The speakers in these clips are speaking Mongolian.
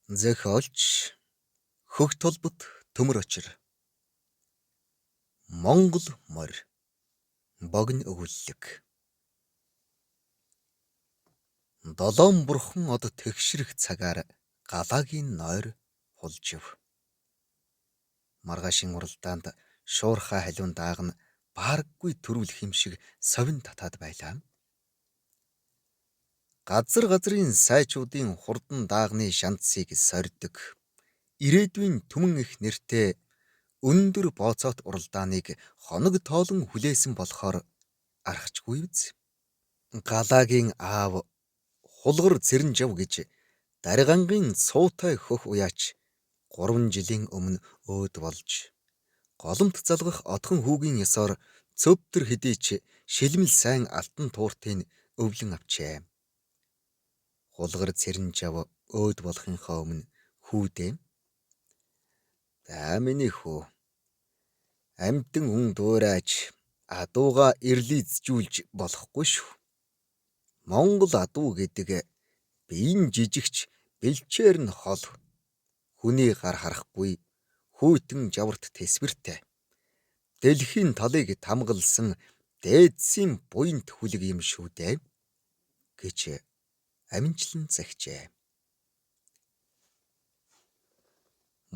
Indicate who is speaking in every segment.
Speaker 1: Зохиолч Хөх толбот төмөр очир. Монгол морь богино өгүүллэг. Долоон бурхан од тэгшрэх цагаар галаагийн нойр хулжив. Маргаашийн уралдаанд шуурхай халиун даагна баараггүй төрүүлэх юм шиг совин татаад байлаа. Газар газрын сайчуудын хурдан даагны шанцыг сорьдог. Ирээдүйн түмэн их нэртэй өндөр бооцоот уралдааныг хоног тоолон хүлээсэн болохоор арахчгүй биз. Галаагийн аав хулгар Цэрэнжав гэж даргангийн цуутай хөх уяач 3 жилийн өмнө өөд болж голомт залгах отхон хүүгийн ёсоор цөвтөр хэдий ч шилмэл сайн алтан тууртыг өвлөн авчээ. Хулгар Цэрэнжав өөд болохынхоо өмнө хүүдээ "За миний хүү, амьтан хүн дуурайж адууга ирлийзжүүлж болохгүй шүү. Монгол адуу гэдэг биеийн жижигч бэлчээр нь хол, хүний гар харахгүй, хүйтэн жаварт тэсвэртэй. Дэлхийн талыг тамгалсан дээдсийн буянт хүлэг юм шүү дээ" гэж аминчлан захижээ.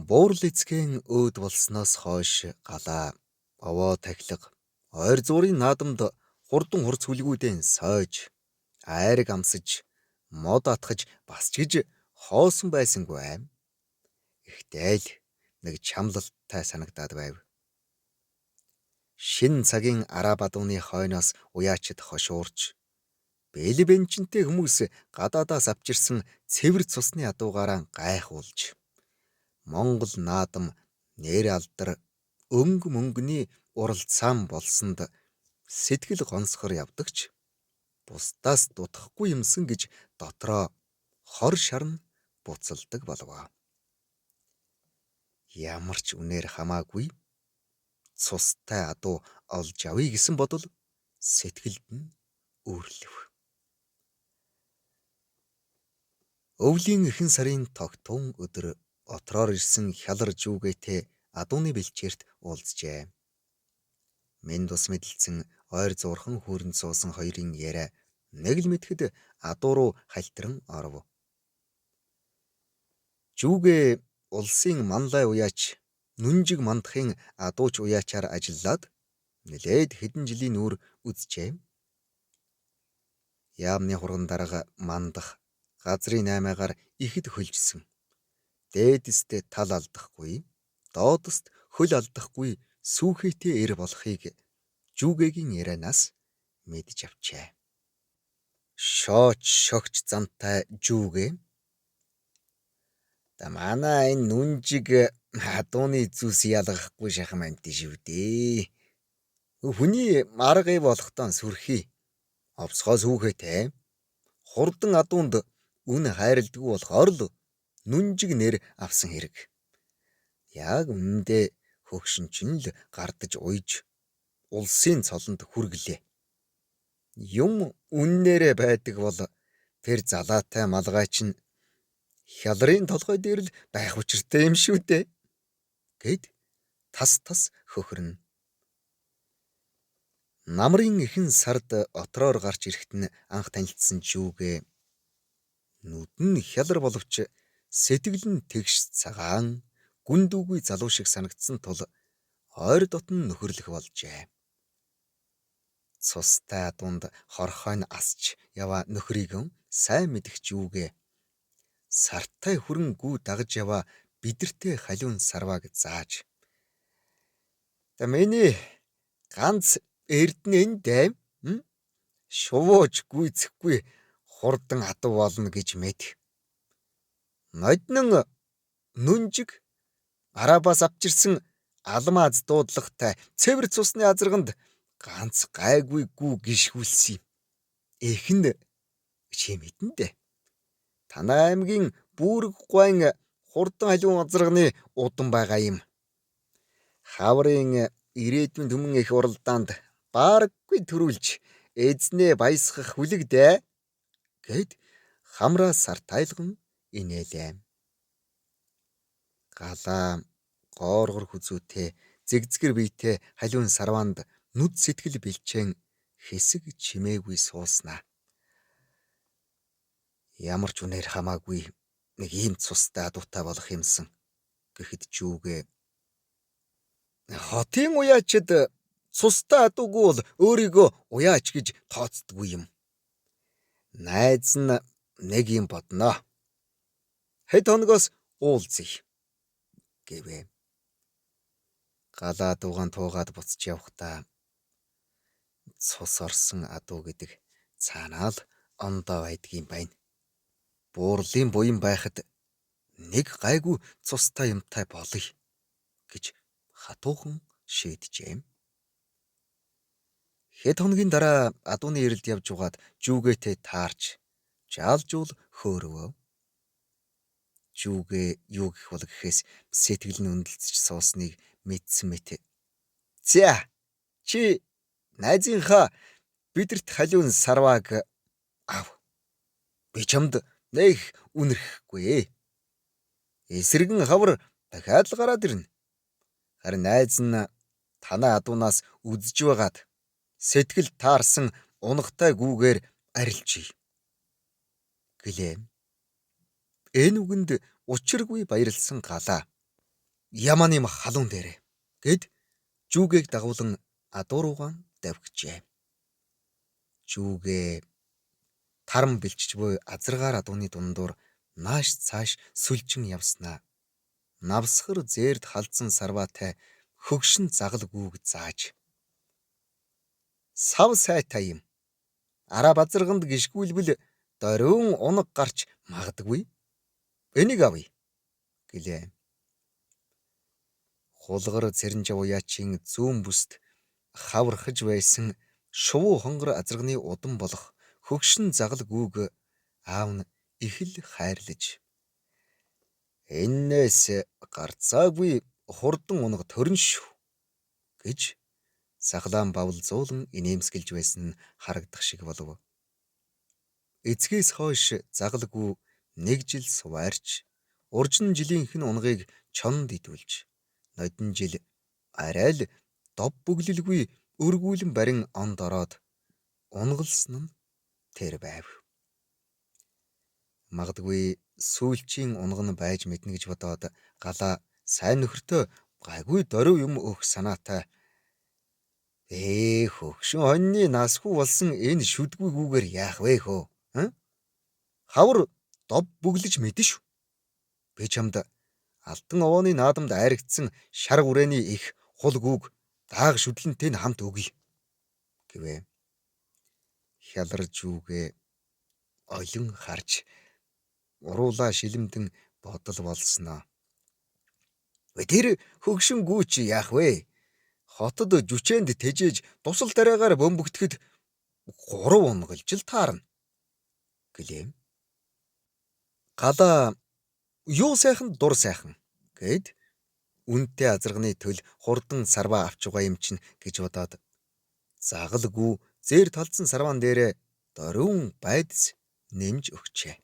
Speaker 1: Буурал эцгэн өөд болсноос хойш галаа овоо тахилга ойр зуурын наадамд хурдан хурц хүлгүүдэн сойж айраг амсаж мод атгаж бас ч гэж хоосон байсангүй. Ихтэй л нэг чамлалтай санагдаад байв. Шин цагийн араа бадууны хойноос уяачид хошуурч бэл бэнчинтэй хүмүүс гадаадаас авчирсан цэвэр цусны адуугаараа гайхуулж Монгол наадам нэр алдар өнгө мөнгөний уралцаан болсонд сэтгэл гонсгор явдагч бусдаас дутхгүй юмсан гэж дотроо хор шарн буцалдаг болов. Ямар ч үнээр хамаагүй цустай адуу олж авъя гэсэн бодол сэтгэлд нь үүрлэв. Өвлийн эхэн сарын тогтун өдөр отроор ирсэн хялар жүүгээтэй адууны бэлчээрт уулзжээ. Мен тус мэдлэлцэн ойр зуурхан хүүрэнд суусан хоёрын яриа нэг л мэтгэд адуу руу хальтран оров. Жүүгээ улсын манлай уяач нүнжиг мандахын адууч уяачаар ажиллаад нэлээд хэдэн жилийн үүр үзжээ. Яамны хурган дарга мандах газрын 8-аар ихэд хөлжсөн. Дээдэст тал алдахгүй, доодост хөл алдахгүй сүүхээтэй эр болохыг жүүгээгийн ярианаас мэдж авчээ. Шооч шогч замтай жүүгээ "Да манай энэ нүнжиг адууны зүс ялгахгүй шахам амт шүү дээ. Хүний маргай болохтон сүрхий. Овсгоо сүүхээтэй. Хурдан адуунд үн хайрладаг болохоор л нүнжиг нэр авсан хэрэг. Яг үнэндээ хөгшин чинь л гардаж уйж улсын цолонд хүргэлээ. Юм үннээрээ байдаг бол тэр залаатай малгай чинь хялрын толгой дээр л байх учиртай юм шүү дээ" гэд тас хөхрөн. Намрын эхэн сард отроор гарч ирэхэд нь анх танилцсан жүүгээ нүд нь хялар боловч сэтгэл нь тэгш цагаан гүндүүгүй залуу шиг санагдсан тул ойр дотн нөхөрлөх болжээ. Цустай адуунд хорхой нь асч яваа нөхрийг сайн мэдэх жүүгээ сартай хүрэн гүү дагаж яваа бидэртэй халиун сарвааг зааж "Да миний ганц эрдэнэ дээ. Шувууж гүйцэхгүй хурдан адуу болно гэж мэд. Ноднон нүнжиг арабаас авчирсан алмаз дуудлагатай цэвэр цусны азарганд ганц гайгүй гүү гიშгүүлсэн юм. Эхэн чи мэдэн дээ. Танай аймгийн Бүүрэг гуайн хурдан халиун азарганы удан байгаа юм. Хаврын ирээдүйн түмэн их уралдаанд баараггүй төрүүлж эзнээ баясгах хүлэг дээ" гэд хамраа сар тайлган инээлээ. Галаа гооргор хүзүүтэй зэгзгэр биетэй халиун сарваанд нүд сэтгэл бэлчээн хэсэг чимээгүй сууснаа. Ямар ч үнээр хамаагүй нэг ийм цустай адуутай болох юмсан гэхэд жүүгээ хотын уяачид цустай адуугүй бол өөрийгөө уяач гэж тооцдгүй юм. Найз нь нэг юм бодноо. Хэд хоногоос уулзъя гэвэ. Галаа дуугаан туугаад буцаж явхдаа цус орсон адуу гэдэг цаанаа л ондоо байдгийн байна. Буурлын буян байхад нэг гайгүй цустай юмтай болъё гэж хатуухан шийджээ. Хэд хоногийн дараа адууны ирэлд явж угаад жүүгээтэй таарч жаалжуул хөөрөвөө. Жүүгээ юу гэх бол гэхээс сэтгэл нь өндлөж суусныг мэдсэн мэт. За чи найзынхаа бидэрт халиун сарвааг ав. Би чамд нэг үнэрхгүй. Эсрэгэн хавар дахиад л гараад ирнэ. Харин найз нь танаа адуунаас үзэж байгаад сэтгэл таарсан унагтай гүүгээр арилжий гэлээ. Энэ үгэнд учиргүй баярлсан галаа яман юм халуун дээрээ гэд жүүгээг дагуулan адуу руугаан давхижээ. Жүүгээ тарам бэлчж буй азаргаар адууны дундуур нааш цааш сүлжин явснаа. Навсгар зээрд халдсан сарваатай хөгшин загал гүүг зааж. Сав сайтай юм. Араа базарганд гიშгүүлбэл дориун унаг гарч магадгүй. Энийг авъя гэлээ. Хулгар цэрэнжав уяачийн зүүн бүст хаврахж байсан шувуу хонгор азарганы удам болох хөгшин загал гүүг аав нь их л хайрлаж. Эннээс гарцаагүй хурдан унаг төрн шүү гэж сахлаан бавл зуулан инээмсгэлж байсан нь харагдах шиг болов. Эцгээс хойш загалгүй нэг жил суваарч уржин жилийнхэн унгыг чонд идүүлж нодин жил арай л дов бүглэлгүй өргүүлэн барин онд ороод унгалсан нь тэр байв. Магадгүй сүүлчийн унган нь байж мэднэ гэж бодоод галаа сайн нөхөртөө гайгүй дөрөв юм өгөх санаатай. Хөгшин хоньны насгүй болсон энэ шүдгүй гүүгээр яах вэ хөө? Хавар дов бүглэж мэдэн шүү. Би чамд алтан овооны наадамд айрагдсан шар хүрээний их хул гүүг дааг шүдлэнтэй нь хамт өгье гэвэ. Хяларж үгээ олин харж уруулаа шилэмдэн бодол болсноо. Тэр хөгшин гүү чи яах вэ? Хотод жүчээнд тэжээж тусал тариагаар бөмбөгтөхөд 3 унгалж л таарна гэлээ. Галаа юу сайхан дур сайхан гэд үнтэй азарганы төл хурдан сарваа авч байгаа юм чинь гэж бодоод загалгүй зээр талцсан сарваан дээрээ дориун байдс нэмж өгчээ.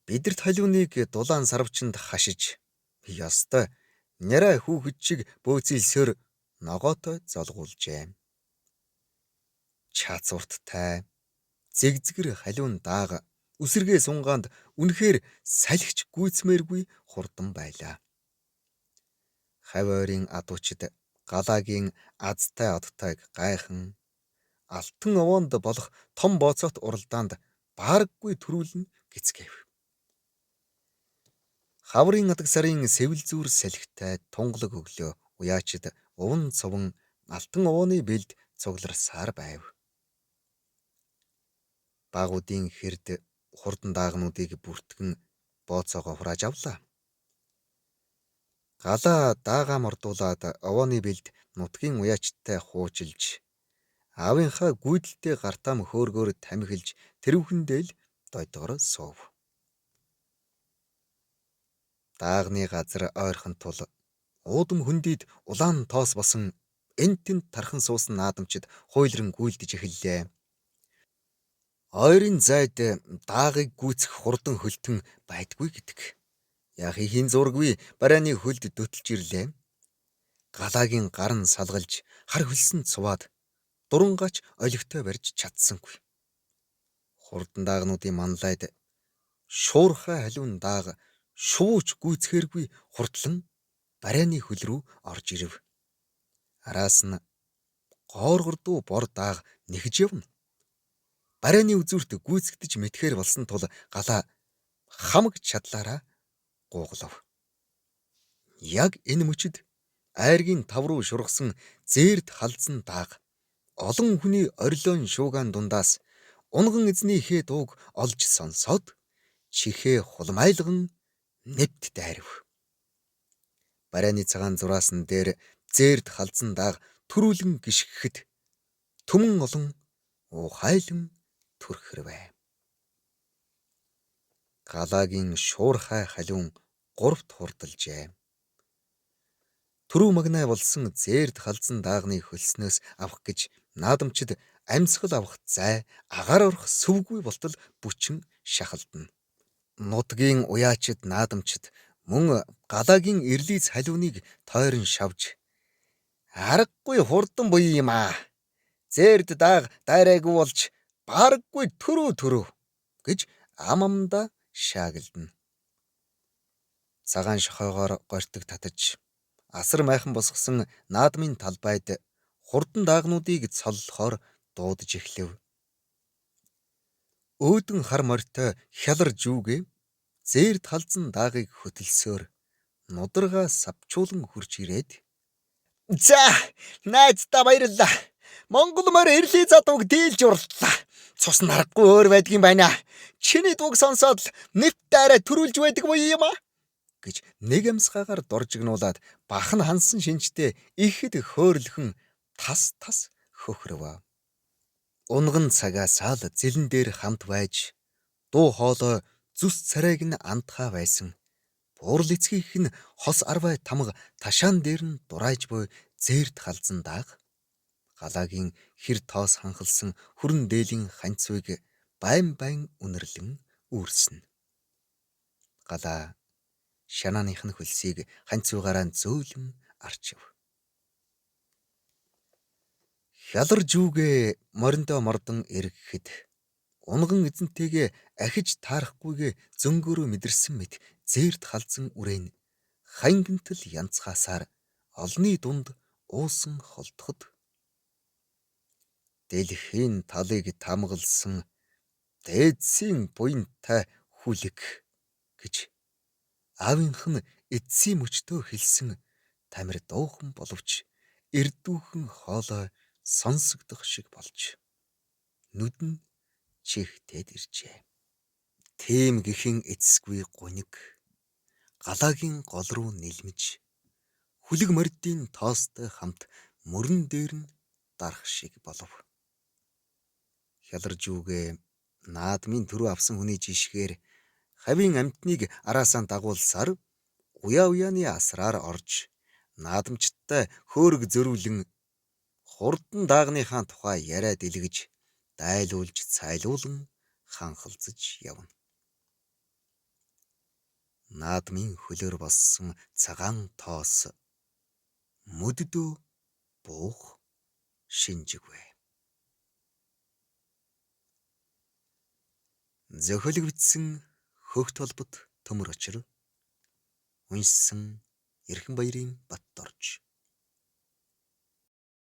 Speaker 1: Бидэрт халиуныг дулаан сарвчанд хашиж ёстой няраа хүүхэд шиг бөөцөлсөөр ногоотой золгуулжээ. Чаацурттай зэгзгэр халиун даага үсэргээ сунгаанд үнэхээр салхич гүйцмээргүй хурдан байлаа. Хавойрын адуучид галаагийн азтай одтойг гайхан алтан овоонд болох том бооцоот уралдаанд баараггүй төрүүлнэ гэцгээв. Хаврын адаг сарын сэвэл зүүр салхитай тунгалаг өглөө уяачид уван цовон алтан овооны бэлд цугларсаар байв. Багуудын хэрд хурдан даагнуудыг бүртгэн бооцоогоо хурааж авлаа. Галаа даагаа мордуулаад овооны бэлд нутгийн уяачтай хуучилж аавынхаа гүйдэлтэй гартаам хөөргөөр тамхилж тэрүүхэндээ л дойдгоор суув. Даагны газар ойрхон тул уудам хөндийд улаан тоос босон энтэнд тархан суусан наадамчид хуйлран гүйлдэж эхэллээ. Ойрын зайд даагыг гүйцэх хурдан хөлтөн байдгүй гэдэг. Яг ихийн зургүй барайны хөлд дөтөлж ирлээ. Галаагийн гар нь салгалж хар хөлсөнд суваад дурангач олигтой барьж чадсангүй. Хурдан даагнуудын манлайд шуурхай халиун дааг шууч гүйцхээргүй хурдлан барайны хөл рүү орж ирэв. Араас нь гооргордуу бор дааг нэхэж явна. Барайны үзүүрт гүйцэгдэж мэдхээр болсон тул галаа хамаг чадлаараа гууглав. Яг энэ мөчид айргийн тав руу шургасан зээрд халдсан дааг олон хүний орилон шуугаан дундаас унган эзний хээ дууг олж сонсоод чихээ хулмайлган нэвт дайрав. Барайны цагаан зураасан дээр зээрд халдсан дааг төрүүлэн гიშгэхэд түмэн олон ухайлан төрхөрвэ. Галаагийн шуурхай халиун гуравт хурдалжээ. Түрүү магнай болсон зээрд халдсан даагны хөлснөөс авах гэж наадамчид амьсгал авах зай агаар орох сүвгүй болтол бүчин шахалдана. Нутгийн уяачид наадамчид мөн галаагийн эрлиц халиуныг тойрон шавж аргагүй хурдан буй юм аа. Зээрд дааг дайраагүй болж бараггүй төрөө гэж амамда шаагилдана. Цагаан шохойгоор гортог татаж асар майхан босгосон наадмын талбайд хурдан даагнуудыг цоллохоор дуудаж эхлэв. Өөдөн хар морьтой хялар жүүгээ зээрд халдсан даагыг хөтөлсөөр нударгаа савчуулан хурж ирээд "За, найздаа баярлалаа. Монгол морь эрлийн задууг дийлж урлаа. Цус нарахгүй өөр байдгийн байна. Чиний дууг сонсоод нэвт дайраа төрүүлж байдаг буй юм аа" гэж нэг амсгаагаар доржигнуулаад бахан хансан шинжтэй ихэд хөөрөлхөн тас хөхрөв. Унган цагаасаа л зэлэн дээр хамт байж дуу хоолой зүс царайг нь андхаа байсан. Буурал эцгийх нь хос арвай тамга ташаан дээр нь дурайж буй зээрд халдсан дааг галаагийн хэр тоос ханхалсан хүрэн дээлийн ханцвыг байн үнэрлэн үүрснэ. Галаа шанааныхын хөлсийг ханцвыгаараа зөөлөн арчив. Хялар жүүгээ мориндоо мордон эргэхэд унган эзэнтэйгээ ахиж таарахгүйгээ зөнгөөрөө мэдэрсэн мэт зээрд халдсан үрээн хангантал янцхаасаар олны дунд уусан холдоход дэлхийн талыг тамгалсан дээдсийн буянтай хүлэг гэж аавынх нь эцсийн мөчтөө хэлсэн тамир дуухан боловч эрдүүхэн хоолой сонсогдох шиг болж нүд нь чихтээд иржээ. Тийм гэхэн эцсгүй гуниг галаагийн гол руу нэлмэж хүлэг мордын тоостой хамт мөрөн дээр нь дарах шиг болов. Хялар жүүгээ наадмын төрөө авсан хүний жишгээр хавийн амтныг араасаа дагуулсаар уяаны асраар орж наадамчтай хөөрг зөрүүлэн хурдан даагныхаа тухай яриа дэлгэж дайлуулж цайлуулан ханхалцаж явна. Наадмын хөлөөр болсон цагаан тоос мөддөө буух шинжигвэ. Зохиолыг бичсэн Хөгт холбот Төмөр Очир, уншсан Эрхэнбаярын Батторж.